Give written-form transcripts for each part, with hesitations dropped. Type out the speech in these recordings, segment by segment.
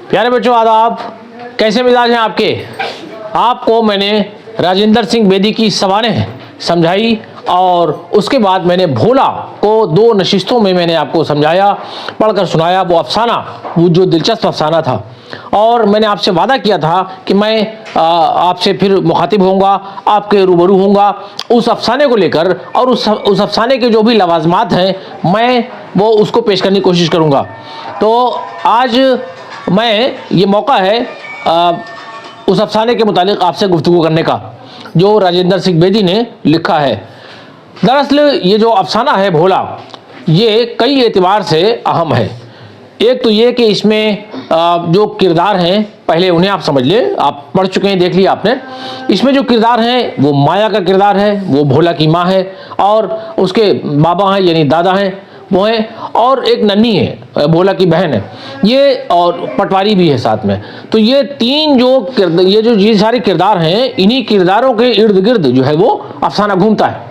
پیارے بچوں آداب، کیسے مزاج ہیں آپ کے؟ آپ کو میں نے راجندر سنگھ بیدی کی سوانح سمجھائی اور اس کے بعد میں نے بھولا کو 2 نشستوں میں نے آپ کو سمجھایا، پڑھ کر سنایا وہ افسانہ، وہ جو دلچسپ افسانہ تھا. اور میں نے آپ سے وعدہ کیا تھا کہ میں آپ سے پھر مخاطب ہوں گا، آپ کے روبرو ہوں گا اس افسانے کو لے کر، اور اس افسانے کے جو بھی لوازمات ہیں میں وہ اس کو پیش کرنے کی کوشش کروں گا. تو آج میں یہ موقع ہے اس افسانے کے متعلق آپ سے گفتگو کرنے کا جو راجندر سنگھ بیدی نے لکھا ہے. دراصل یہ جو افسانہ ہے بھولا، یہ کئی اعتبار سے اہم ہے. ایک تو یہ کہ اس میں جو کردار ہیں پہلے انہیں آپ سمجھ لیں، آپ پڑھ چکے ہیں، دیکھ لیا آپ نے. اس میں جو کردار ہیں وہ مایا کا کردار ہے، وہ بھولا کی ماں ہے، اور اس کے بابا ہیں یعنی دادا ہیں وہ ہیں، اور ایک ننھی ہے بھولا کی بہن ہے یہ، اور پٹواری بھی ہے ساتھ میں. تو یہ 3 یہ سارے کردار ہیں، انہی کرداروں کے ارد گرد جو ہے وہ افسانہ گھومتا ہے.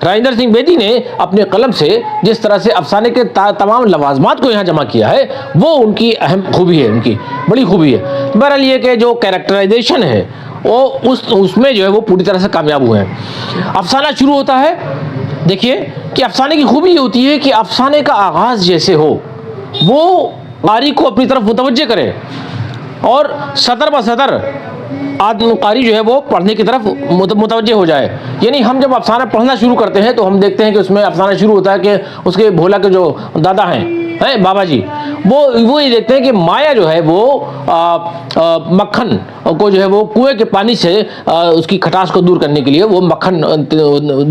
راجندر سنگھ بیدی نے اپنے قلم سے جس طرح سے افسانے کے تمام لوازمات کو یہاں جمع کیا ہے وہ ان کی اہم خوبی ہے، ان کی بڑی خوبی ہے. بہرحال یہ کہ جو کیریکٹرائزیشن ہے وہ اس میں جو ہے وہ پوری طرح سے کامیاب ہوئے ہیں. افسانہ شروع ہوتا ہے، دیکھیے کہ افسانے کی خوبی یہ ہوتی ہے کہ افسانے کا آغاز جیسے ہو وہ قاری کو اپنی طرف متوجہ کرے، اور سطر بہ سطر قاری جو ہے وہ پڑھنے کی طرف متوجہ ہو جائے. یعنی ہم جب افسانہ پڑھنا شروع کرتے ہیں تو ہم دیکھتے ہیں کہ اس میں افسانہ شروع ہوتا ہے کہ اس کے بھولا کے جو دادا ہیں بابا جی، وہ یہ دیکھتے ہیں کہ مایا جو ہے وہ مکھن کو جو ہے وہ کنویں کے پانی سے اس کی کھٹاس کو دور کرنے کے لیے وہ مکھن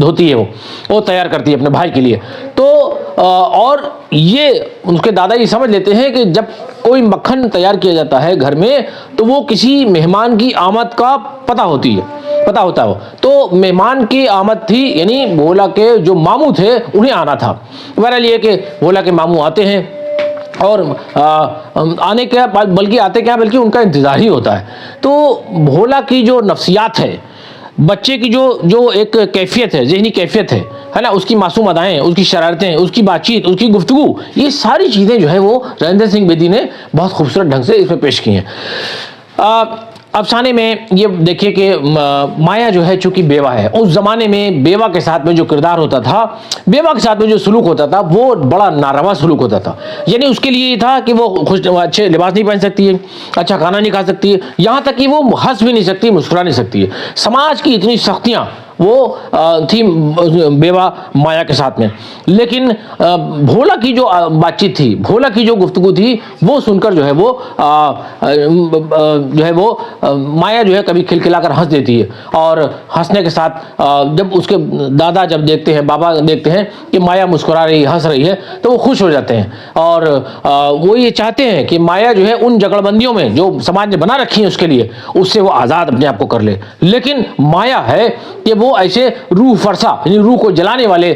دھوتی ہے، وہ تیار کرتی ہے اپنے بھائی کے لیے. تو اور یہ ان کے دادا یہ سمجھ لیتے ہیں کہ جب کوئی مکھن تیار کیا جاتا ہے گھر میں تو وہ کسی مہمان کی آمد کا پتہ ہوتا ہے. تو مہمان کی آمد تھی، یعنی بھولا کے جو ماموں تھے انہیں آنا تھا. بہرحال یہ کہ بھولا کے ماموں آتے ہیں، اور آنے کے بلکہ ان کا انتظار ہی ہوتا ہے. تو بھولا کی جو نفسیات ہے، بچے کی جو ایک کیفیت ہے، ذہنی کیفیت ہے نا، اس کی معصوم ادائیں، اس کی شرارتیں، اس کی بات چیت، اس کی گفتگو، یہ ساری چیزیں جو ہے وہ راجندر سنگھ بیدی نے بہت خوبصورت ڈھنگ سے اس میں پیش کی ہیں. افسانے میں یہ دیکھیے کہ مایا جو ہے چونکہ بیوہ ہے، اس زمانے میں بیوہ کے ساتھ میں جو کردار ہوتا تھا، بیوہ کے ساتھ میں جو سلوک ہوتا تھا وہ بڑا ناروا سلوک ہوتا تھا. یعنی اس کے لیے یہ تھا کہ وہ اچھے لباس نہیں پہن سکتی ہے، اچھا کھانا نہیں کھا سکتی ہے، یہاں تک کہ وہ ہنس بھی نہیں سکتی، مسکرا نہیں سکتی ہے. سماج کی اتنی سختیاں وہ تھی بیوہ مایا کے ساتھ میں. لیکن بھولا کی جو بات چیت تھی، بھولا کی جو گفتگو تھی، وہ سن کر جو ہے وہ مایا جو ہے کبھی کھلکھلا کر ہنس دیتی ہے، اور ہنسنے کے ساتھ جب اس کے دادا جب دیکھتے ہیں، بابا دیکھتے ہیں کہ مایا مسکرا رہی ہے، ہنس رہی ہے، تو وہ خوش ہو جاتے ہیں، اور وہ یہ چاہتے ہیں کہ مایا جو ہے ان جگڑ بندیوں میں جو سماج نے بنا رکھی ہیں اس کے لیے، اس سے وہ آزاد اپنے آپ کو کر لے. لیکن مایا ہے کہ وہ ایسے روح فرسا، یعنی روح کو جلانے والے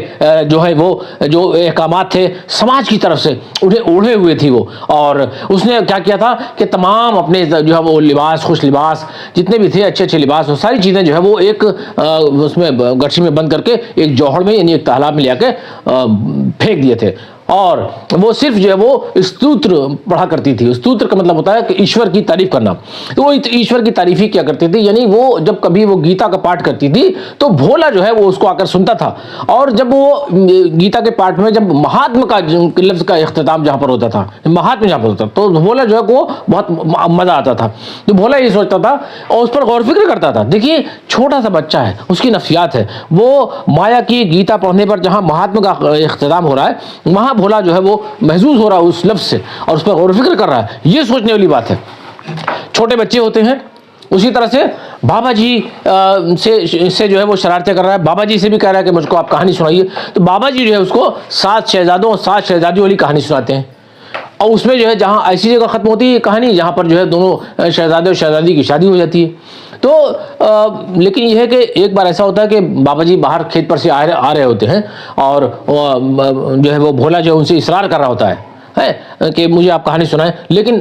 جو ہے وہ جو احکامات تھے سماج کی طرف سے انہیں اوڑھے ہوئے تھی وہ. اور اس نے کیا کیا تھا کہ تمام اپنے جو ہے وہ لباس، خوش لباس جتنے بھی تھے، اچھے لباس، وہ ساری چیزیں جو ہے وہ ایک اس میں گٹھی میں بند کر کے ایک جوہر میں یعنی ایک تالاب میں لے کے پھینک دیے تھے. اور وہ صرف جو ہے وہ استوتر پڑھا کرتی تھی. استوتر کا مطلب ہوتا ہے کہ ایشور کی تعریف کرنا. تو وہ ایشور کی تعریف ہی کیا کرتی تھی، یعنی وہ جب کبھی وہ گیتا کا پاٹھ کرتی تھی تو بھولا جو ہے وہ اس کو آ کر سنتا تھا. اور جب وہ گیتا کے پاٹھ میں جب مہاتم کا لفظ کا اختتام جہاں پر ہوتا تھا، مہاتم جہاں پر ہوتا تو بھولا جو ہے وہ بہت مزہ آتا تھا. تو بھولا یہ سوچتا تھا اور اس پر غور فکر کرتا تھا. دیکھیے چھوٹا سا بچہ ہے، اس کی نفسیات ہے، وہ مایا کی گیتا پڑھنے پر جہاں مہاتم کا اختتام ہو رہا ہے وہاں بھولا جو ہے وہ محظوظ ہو رہا ہے اس لفظ سے، اور اس پر غور و فکر کر رہا ہے. یہ سوچنے والی بات ہے. چھوٹے بچے ہوتے ہیں، اسی طرح سے بابا جی سے جو ہے وہ شرارتیں کر رہا ہے. بابا جی سے بھی کہہ رہا ہے کہ مجھ کو آپ کہانی سنائیے. تو بابا جی جو ہے اس کو 7 شہزادوں اور 7 شہزادیوں والی کہانی سناتے ہیں. اور اس میں جو ہے جہاں ایسی جگہ ختم ہوتی ہے کہانی جہاں پر جو ہے دونوں شہزادے اور شہزادی کی شادی ہو جاتی ہے. تو لیکن یہ ہے کہ ایک بار ایسا ہوتا ہے کہ بابا جی باہر کھیت پر سے آ رہے ہوتے ہیں، اور جو ہے وہ بھولا جو ہے ان سے اصرار کر رہا ہوتا ہے کہ مجھے آپ کہانی سنائیں. لیکن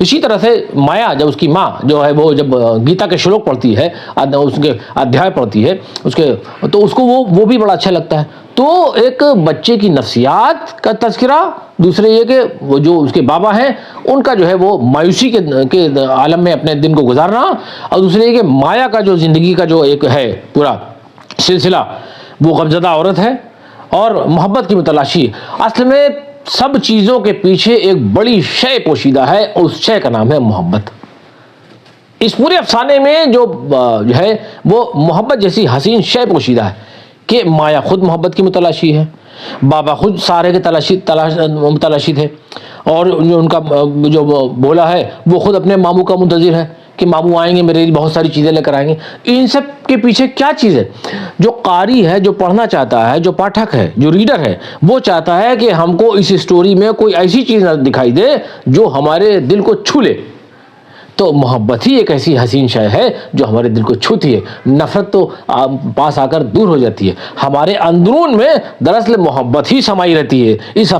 اسی طرح سے مایا جب اس کی ماں جو ہے وہ جب گیتا کے شلوک پڑھتی ہے، اس کے ادھیائے پڑھتی ہے تو اس کو وہ بھی بڑا اچھا لگتا ہے. تو ایک بچے کی نفسیات کا تذکرہ، دوسرے یہ کہ وہ جو اس کے بابا ہیں ان کا جو ہے وہ مایوسی کے عالم میں اپنے دن کو گزارنا، اور دوسرے یہ کہ مایا کا جو زندگی کا جو ایک ہے پورا سلسلہ، وہ غمزدہ عورت ہے اور محبت کی متلاشی. اصل میں سب چیزوں کے پیچھے ایک بڑی شے پوشیدہ ہے، اور اس شے کا نام ہے محبت. اس پورے افسانے میں جو ہے وہ محبت جیسی حسین شے پوشیدہ ہے کہ مایا خود محبت کی متلاشی ہے، بابا خود سارے کے متلاشی تھے، اور ان کا جو بولا ہے وہ خود اپنے ماموں کا منتظر ہے کہ ماموں آئیں گے، میرے لیے بہت ساری چیزیں لے کر آئیں گے. ان سب کے پیچھے کیا چیز ہے؟ جو قاری ہے، جو پڑھنا چاہتا ہے، جو پاٹھک ہے، جو ریڈر ہے، وہ چاہتا ہے کہ ہم کو اس اسٹوری میں کوئی ایسی چیز نہ دکھائی دے جو ہمارے دل کو چھو لے. تو محبت ہی ایک ایسی حسین شے ہے جو ہمارے دل کو چھوتی ہے. نفرت تو پاس آ کر دور ہو جاتی ہے. ہمارے اندرون میں دراصل محبت ہی سمائی رہتی ہے.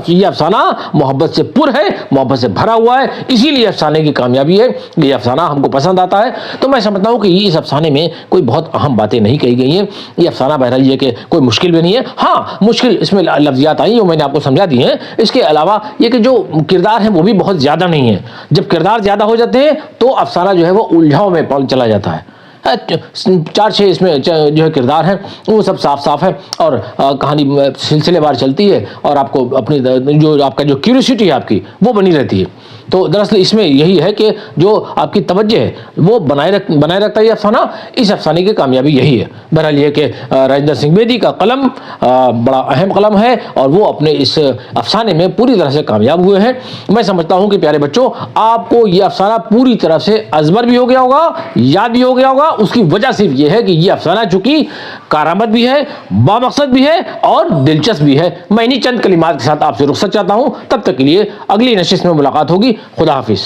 یہ افسانہ محبت سے پر ہے، محبت سے بھرا ہوا ہے، اسی لیے افسانے کی کامیابی ہے. یہ افسانہ ہم کو پسند آتا ہے. تو میں سمجھتا ہوں کہ اس افسانے میں کوئی بہت اہم باتیں نہیں کہی گئی ہیں. یہ افسانہ بہرحال یہ کہ کوئی مشکل بھی نہیں ہے. ہاں مشکل اس میں لفظیات آئی ہیں، وہ میں نے آپ کو سمجھا دی ہیں. اس کے علاوہ یہ کہ جو کردار ہیں وہ بھی بہت زیادہ نہیں ہیں. جب کردار زیادہ ہو جاتے ہیں تو افسانہ جو ہے وہ الجھاؤ میں چلا جاتا ہے. 4-6 اس میں جو ہے کردار ہیں وہ سب صاف ہے، اور کہانی سلسلے وار چلتی ہے، اور آپ کو اپنی جو آپ کا جو کیوریوسٹی ہے آپ کی وہ بنی رہتی ہے. تو دراصل اس میں یہی ہے کہ جو آپ کی توجہ ہے وہ بنائے رکھتا ہے یہ افسانہ. اس افسانے کی کامیابی یہی ہے. بہرحال یہ کہ راجندر سنگھ بیدی کا قلم بڑا اہم قلم ہے، اور وہ اپنے اس افسانے میں پوری طرح سے کامیاب ہوئے ہیں. میں سمجھتا ہوں کہ پیارے بچوں، آپ کو یہ افسانہ پوری طرح سے ازبر بھی ہو گیا ہوگا، یاد بھی ہو گیا ہوگا. اس کی وجہ صرف یہ ہے کہ یہ افسانہ چونکہ کارآمد بھی ہے، بامقصد بھی ہے اور دلچسپ بھی ہے. میں انہی چند کلمات کے ساتھ آپ سے رخصت چاہتا ہوں. تب تک کے لیے اگلی نشست میں ملاقات ہوگی. خدا حافظ.